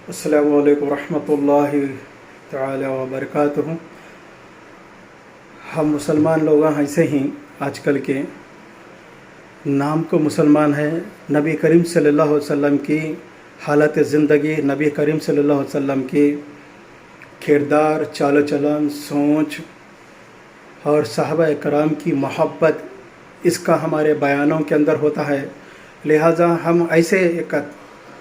अस्सलामु अलैकुम रहमतुल्लाहि ताला व बरकातुहू। हम मुसलमान लोग ऐसे ही आजकल के नाम को मुसलमान है, नबी करीम सल्लल्लाहु अलैहि वसल्लम की हालत ज़िंदगी, नबी करीम सल्लल्लाहु अलैहि वसल्लम की किरदार, चाल चलन, सोच और सहाबा कराम की मोहब्बत, इसका हमारे बयानों के अंदर होता है। लिहाजा हम ऐसे एक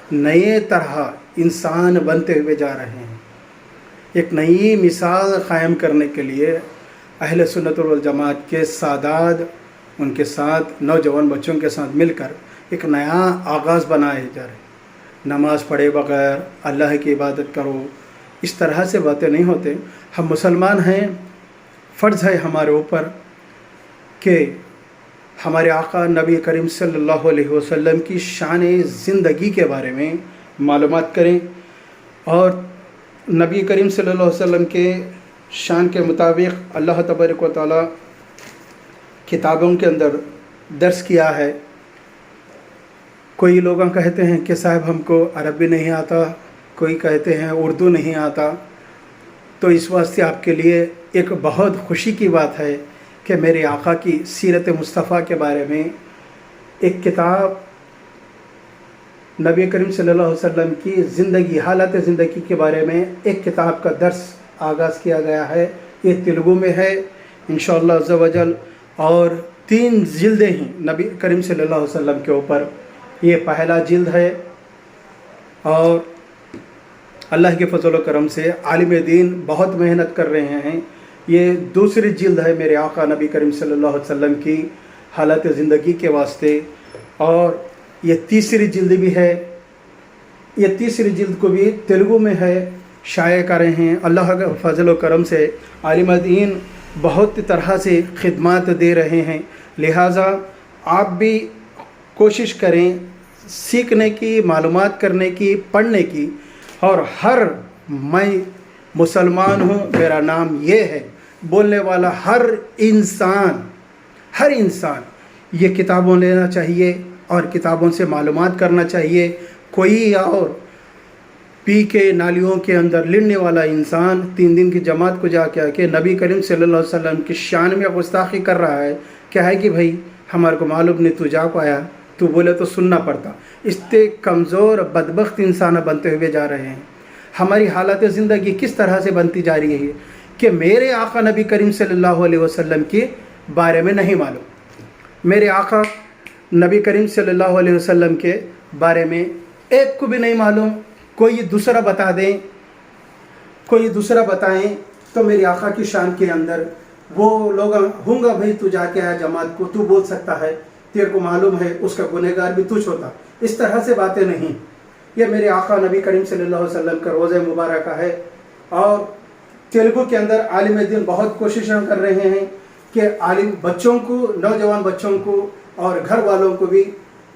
नए तरह इंसान बनते हुए जा रहे हैं। एक नई मिसाल क़ायम करने के लिए अहले सुन्नत वल जमात के सादात, उनके साथ नौजवान बच्चों के साथ मिलकर एक नया आगाज़ बनाए जा रहे हैं। नमाज़ पढ़े बगैर अल्लाह की इबादत करो, इस तरह से बातें नहीं होते। हम मुसलमान हैं, फ़र्ज़ है हमारे ऊपर कि हमारे आका नबी करीम सल्लल्लाहु अलैहि वसल्लम की शान ज़िंदगी के बारे में मालूमात करें और नबी करीम सल्लल्लाहु अलैहि वसल्लम के शान के मुताबिक अल्लाह तबारक व तआला किताबों के अंदर दर्स किया है। कोई लोग कहते हैं कि साहब हमको अरबी नहीं आता, कोई कहते हैं उर्दू नहीं आता। तो इस वास्ते आपके लिए एक बहुत खुशी की बात है कि मेरे आका की सीरत मुस्तफ़ा के बारे में एक किताब, नबी करीम सल्लल्लाहु अलैहि वसल्लम की ज़िंदगी, हालत ज़िंदगी के बारे में एक किताब का दर्स आगाज़ किया गया है। ये तेलुगु में है इंशाअल्लाह अज़्ज़ा वजल, और 3 जिल्दें हैं नबी करीम सल्लल्लाहु अलैहि वसल्लम के ऊपर। ये पहला जिल्द है और अल्लाह के फजल व करम से आलिम दीन बहुत मेहनत कर रहे हैं। ये दूसरी जिल्द है मेरे आका नबी करीम सल्लल्लाहु अलैहि वसल्लम की हालत ज़िंदगी के वास्ते, और ये तीसरी जिल्द भी है। ये तीसरी जिल्द को भी तेलुगु में है, शाये कर रहे हैं। अल्लाह के फजल व करम से आलिम दीन बहुत तरह से खिदमत दे रहे हैं। लिहाजा आप भी कोशिश करें सीखने की, मालूमात करने की, पढ़ने की। और मैं मुसलमान हूँ, मेरा नाम ये है, बोलने वाला हर इंसान ये किताबों लेना चाहिए और किताबों से मालूमात करना चाहिए। कोई और पी के नालियों के अंदर लिड़ने वाला इंसान 3 दिन की जमात को जाके आके नबी करीम सल्लल्लाहु अलैहि वसल्लम की शान में गुस्ताखी कर रहा है। क्या है कि भाई हमारे को मालूम नहीं, तू जा पाया, तू बोले तो सुनना पड़ता। इससे कमज़ोर बदबख्त इंसान बनते हुए जा रहे हैं। हमारी हालत ज़िंदगी किस तरह से बनती जा रही है कि मेरे आका नबी करीम सल्लल्लाहु अलैहि वसल्लम के बारे में नहीं मालूम। मेरे आका नबी करीम सल्लल्लाहु अलैहि वसल्लम के बारे में एक को भी नहीं मालूम। कोई दूसरा बता दें, कोई दूसरा बताएं तो मेरे आका की शान के अंदर वो लोग होंगे, भाई तू जाके आया जमात को, तू बोल सकता है, तेरे को मालूम है, उसका गुनहगार भी तुझ होता। इस तरह से बातें नहीं। ये मेरे आका नबी करीम सल्लल्लाहु अलैहि वसल्लम का रोज़े मुबारक है। और तेलुगु के अंदर आलिम दीन बहुत कोशिशें कर रहे हैं कि आलिम बच्चों को, नौजवान बच्चों को और घर वालों को भी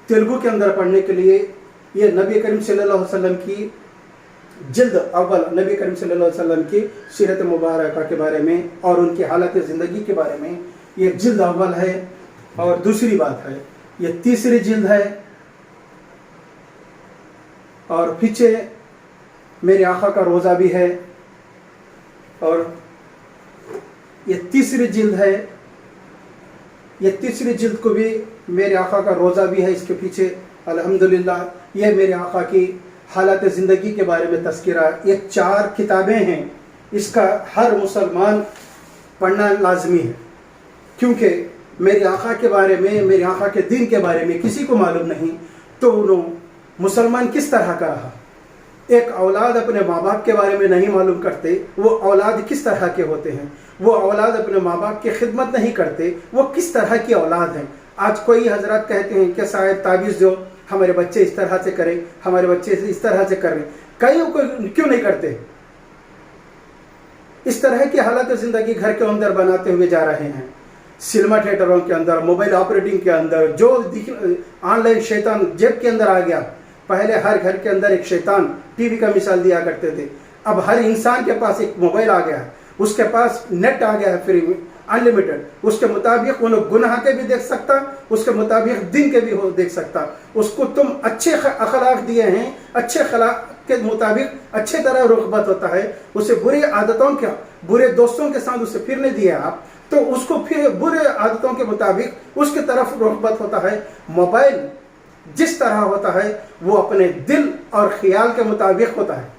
तेलुगु के अंदर पढ़ने के लिए ये नबी करीम सल्लल्लाहु अलैहि वसल्लम की जिल्द अव्वल, नबी करीम सल्लल्लाहु अलैहि वसल्लम की सीरत मुबारक के बारे में और उनकी हालत ज़िंदगी के बारे में ये जिल्द अव्वल है। और दूसरी बात है, ये तीसरी जिल्द है। और पीछे मेरे आका का रोज़ा भी है और ये तीसरी जिल्द है। ये तीसरी जिल्द को भी मेरे आका का रोज़ा भी है। इसके पीछे अल्हम्दुलिल्लाह ये मेरे आका की हालत ज़िंदगी के बारे में तज़किरा। ये 4 किताबें हैं। इसका हर मुसलमान पढ़ना लाजमी है, क्योंकि मेरे आका के बारे में, मेरे आका के दीन के बारे में किसी को मालूम नहीं तो उन्होंने मुसलमान किस तरह का रहा। एक औलाद अपने माँ बाप के बारे में नहीं मालूम करते, वो औलाद किस तरह के होते हैं। वो औलाद अपने माँ बाप की खिदमत नहीं करते, वो किस तरह की औलाद हैं। आज कोई हजरत कहते हैं कि साहब ताबीज़ दो, हमारे बच्चे इस तरह से करें, हमारे बच्चे इस तरह से करें। कई को क्यों नहीं करते। इस तरह की हालत ज़िंदगी घर के अंदर बनाते हुए जा रहे हैं। सिनेमा थिएटरों के अंदर, मोबाइल ऑपरेटिंग के अंदर, जो ऑनलाइन शैतान जेब के अंदर आ गया। पहले हर घर के अंदर एक शैतान टीवी का मिसाल दिया करते थे, अब हर इंसान के पास एक मोबाइल आ गया है, उसके पास नेट आ गया है फ्री में, अनलिमिटेड, उसके मुताबिक उन गुनाह के भी देख सकता, उसके मुताबिक दिन के भी हो देख सकता। उसको तुम अच्छे अखलाक दिए हैं, अच्छे अखलाक के मुताबिक अच्छे तरह रुग़बत होता है। उसे बुरी आदतों का, बुरे दोस्तों के साथ उसे फिरने दिए आप, तो उसको फिर बुरे आदतों के मुताबिक उसकी तरफ रुग़बत होता है। मोबाइल जिस तरह होता है वो अपने दिल और ख्याल के मुताबिक होता है,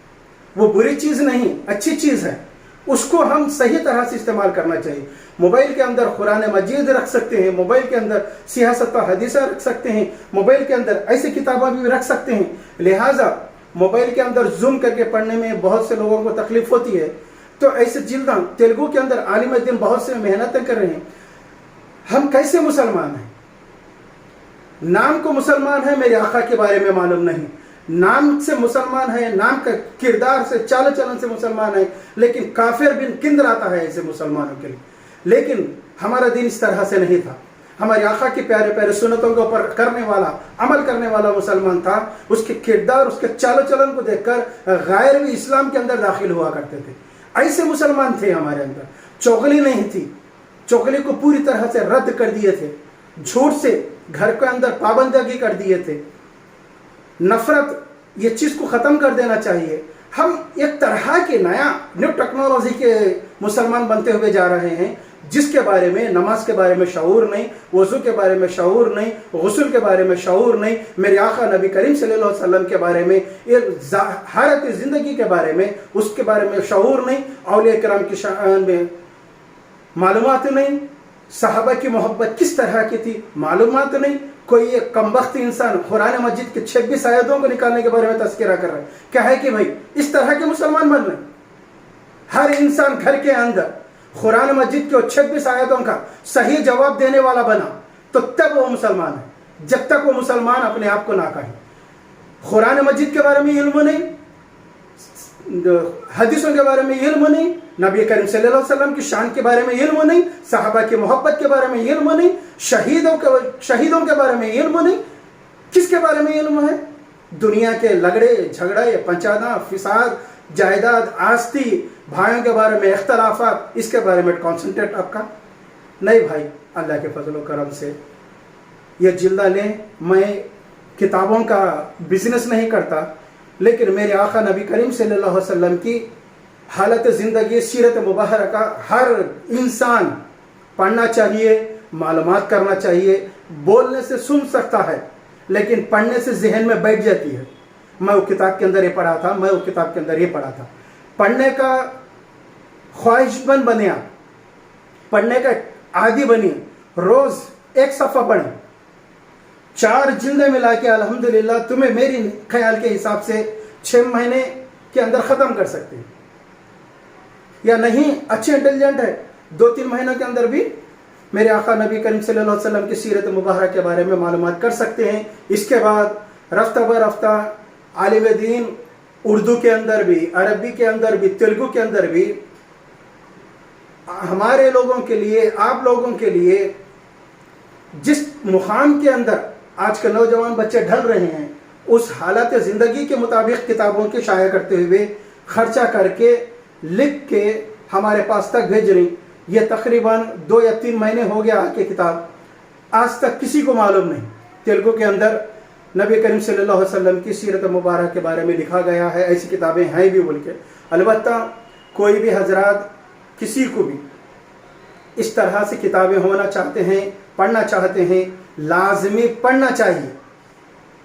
वो बुरी चीज़ नहीं, अच्छी चीज़ है। उसको हम सही तरह से इस्तेमाल करना चाहिए। मोबाइल के अंदर कुरान मजीद रख सकते हैं, मोबाइल के अंदर सियासत और हदीसा रख सकते हैं, मोबाइल के अंदर ऐसी किताबें भी रख सकते हैं। लिहाजा मोबाइल के अंदर जूम करके पढ़ने में बहुत से लोगों को तकलीफ होती है, तो ऐसे जिल्दा तेलुगु के अंदर आलिम दिन बहुत से मेहनतें कर रहे हैं। हम कैसे मुसलमान हैं? नाम को मुसलमान है, मेरे आका के बारे में मालूम नहीं। नाम से मुसलमान है, नाम का किरदार से, चाल चलन से मुसलमान है, लेकिन काफिर बिन किंदर आता है ऐसे मुसलमानों के लिए। लेकिन हमारा दिन इस तरह से नहीं था। हमारे आका के प्यारे प्यारे सुन्नतों के ऊपर करने वाला, अमल करने वाला मुसलमान था। उसके किरदार, उसके चाल चलन को देखकर गैर भी इस्लाम के अंदर दाखिल हुआ करते थे। ऐसे मुसलमान थे हमारे अंदर। चुगली नहीं थी, चुगली को पूरी तरह से रद्द कर दिए थे। झूठ से घर के अंदर पाबंदी कर दिए थे। नफरत, ये चीज़ को ख़त्म कर देना चाहिए। हम एक तरह के न्यू टेक्नोलॉजी के मुसलमान बनते हुए जा रहे हैं, जिसके बारे में, नमाज के बारे में शऊर नहीं, वज़ू के बारे में शऊर नहीं, गुस्ल के बारे में शऊर नहीं, मेरे आका नबी करीम सल्लल्लाहु अलैहि वसल्लम के बारे में, हालत ज़िंदगी के बारे में, उसके बारे में शऊर नहीं, औलिया किराम की शान में मालूमात नहीं, सहाबा की मोहब्बत किस तरह की थी मालूमात नहीं। कोई एक कमबख्त इंसान कुरान मजीद के 26 आयतों को निकालने के बारे में तज़किरा कर रहा है। क्या है कि भाई इस तरह के मुसलमान बन रहे हैं। हर इंसान घर के अंदर कुरान मजीद के 26 आयतों का सही जवाब देने वाला बना तो तब वो मुसलमान है। जब तक वो मुसलमान अपने आप को ना कहे, कुरान मजीद के बारे में इल्म नहीं, हदीसों के बारे में इल्म नहीं, नबी करीम सल्लल्लाहु अलैहि वसल्लम की शान के बारे में इल्म नहीं, सहाबा की मोहब्बत के बारे में इल्म नहीं, शहीदों के बारे में इल्म नहीं, किसके बारे में इल्म है? दुनिया के लगड़े झगड़े, पंचायत, फिसाद, जायदाद, आस्ती, भाइयों के बारे में इख्तलाफात, इसके बारे में कॉन्सेंट्रेट आपका नहीं। भाई अल्लाह के फजल व करम से ये जिल्दा लें। मैं किताबों का बिजनेस नहीं करता, लेकिन मेरे आका नबी करीम सल्लल्लाहु अलैहि वसल्लम की हालत ज़िंदगी, सीरत मुबारक का हर इंसान पढ़ना चाहिए, मालूमात करना चाहिए। बोलने से सुन सकता है, लेकिन पढ़ने से जहन में बैठ जाती है। मैं वो किताब के अंदर ये पढ़ा था, मैं वो किताब के अंदर ये पढ़ा था। पढ़ने का ख्वाहिशमंद बने आप, पढ़ने का आदी बनिए। रोज़ एक सफ़ा पढ़ें, 4 जिल्दें मिला के अल्हम्दुलिल्लाह तुम्हें मेरी ख्याल के हिसाब से 6 महीने के अंदर ख़त्म कर सकते हैं। या नहीं अच्छे इंटेलिजेंट है, 2-3 महीनों के अंदर भी मेरे आका नबी करीम सल्लल्लाहु अलैहि वसल्लम की सीरत मुबारक के बारे में मालूमात कर सकते हैं। इसके बाद रफ्ता ब रफ्ता आलिम दीन उर्दू के अंदर भी, अरबी के अंदर भी, तेलुगु के अंदर भी हमारे लोगों के लिए, आप लोगों के लिए जिस मुकाम के अंदर आज के नौजवान बच्चे ढल रहे हैं, उस हालत ज़िंदगी के मुताबिक किताबों के शाया करते हुए खर्चा करके लिख के हमारे पास तक भेज रही। ये तकरीबन 2 या 3 महीने हो गया कि किताब आज तक किसी को मालूम नहीं। तेलुगु के अंदर नबी करीम सल्लल्लाहु अलैहि वसल्लम की सीरत मुबारक के बारे में लिखा गया है, ऐसी किताबें हैं भी बोल के। अलबत्ता कोई भी हजरात किसी को भी इस तरह से किताबें होना चाहते हैं, पढ़ना चाहते हैं, लाजमी पढ़ना चाहिए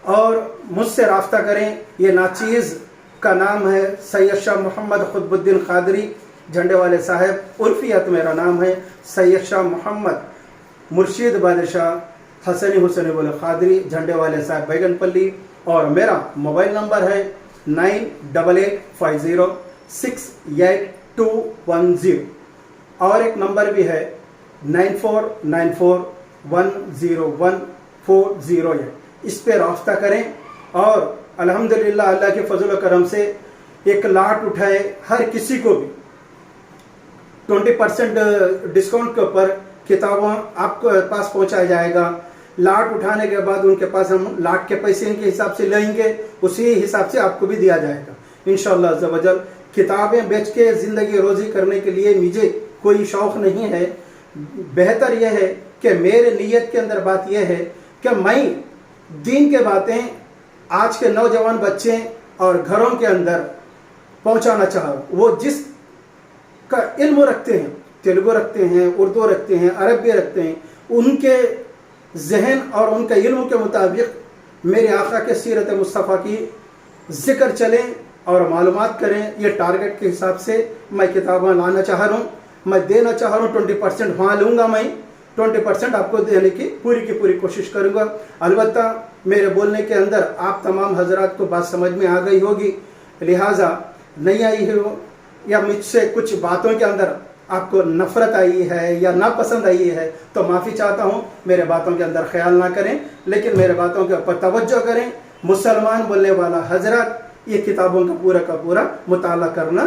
और मुझसे राब्ता करें। ये नाचीज़ का नाम है सैयद शाह मोहम्मद खुतबुद्दीन कादरी झंडे वाले साहब, उर्फियत मेरा नाम है सैयद शाह मोहम्मद मुर्शिद बादशाह हसनी हुसैन बोले कादरी झंडे वाले साहब बैगनपल्ली। और मेरा मोबाइल नंबर है 9885068210 और एक नंबर भी है 9494101408। इस पे राब्ता करें और अल्हम्दुलिल्लाह अल्लाह के फजल व करम से एक लाट उठाए। हर किसी को भी 20% डिस्काउंट के ऊपर किताबों आपके पास पहुंचाया जाएगा। लाट उठाने के बाद उनके पास हम लाट के पैसे इनके हिसाब से लेंगे, उसी हिसाब से आपको भी दिया जाएगा इंशाअल्लाह अज़्ज़ा वजल। किताबें बेच के ज़िंदगी रोज़ी करने के लिए मुझे कोई शौक़ नहीं है, بہتر یہ ہے کہ میرے نیت کے اندر بات یہ ہے کہ میں دین کے باتیں آج کے نوجوان بچے اور گھروں کے اندر پہنچانا چاہوں. وہ جس کا علم رکھتے ہیں، تیلگو رکھتے ہیں، اردو رکھتے ہیں، عربی رکھتے ہیں، ان کے ذہن اور ان کے علم کے مطابق میرے آقا کے سیرت مصطفیٰ کی ذکر چلیں اور معلومات کریں. یہ ٹارگٹ کے حساب سے میں کتابیں لانا چاہ رہا ہوں. میں دینا چاہ رہا ہوں 20% وہاں لوں گا. میں 20% آپ کو دینے کی پوری کوشش کروں گا. البتہ میرے بولنے کے اندر آپ تمام حضرات کو بات سمجھ میں آ گئی ہوگی، لہٰذا نہیں آئی ہو یا مجھ سے کچھ باتوں کے اندر آپ کو نفرت آئی ہے یا ناپسند آئی ہے تو معافی چاہتا ہوں. میرے باتوں کے اندر خیال نہ کریں، لیکن میرے باتوں کے اوپر توجہ کریں. مسلمان بولنے والا حضرات یہ کتابوں کا پورا مطالعہ کرنا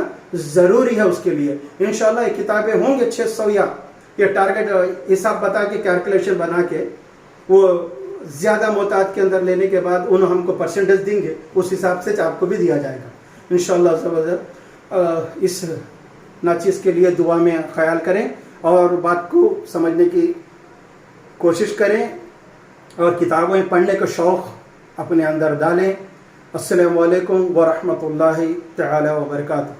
ضروری ہے. اس کے لیے انشاءاللہ یہ کتابیں ہوں گے 600 یا یہ ٹارگٹ حساب بتا کے کیلکولیشن بنا کے وہ زیادہ معداد کے اندر لینے کے بعد انہوں ہم کو پرسنٹیج دیں گے، اس حساب سے آپ کو بھی دیا جائے گا انشاءاللہ. اس ناچیز کے لیے دعا میں خیال کریں اور بات کو سمجھنے کی کوشش کریں اور کتابیں پڑھنے کا شوق اپنے اندر ڈالیں. السلام علیکم ورحمۃ اللہ تعالی وبرکاتہ.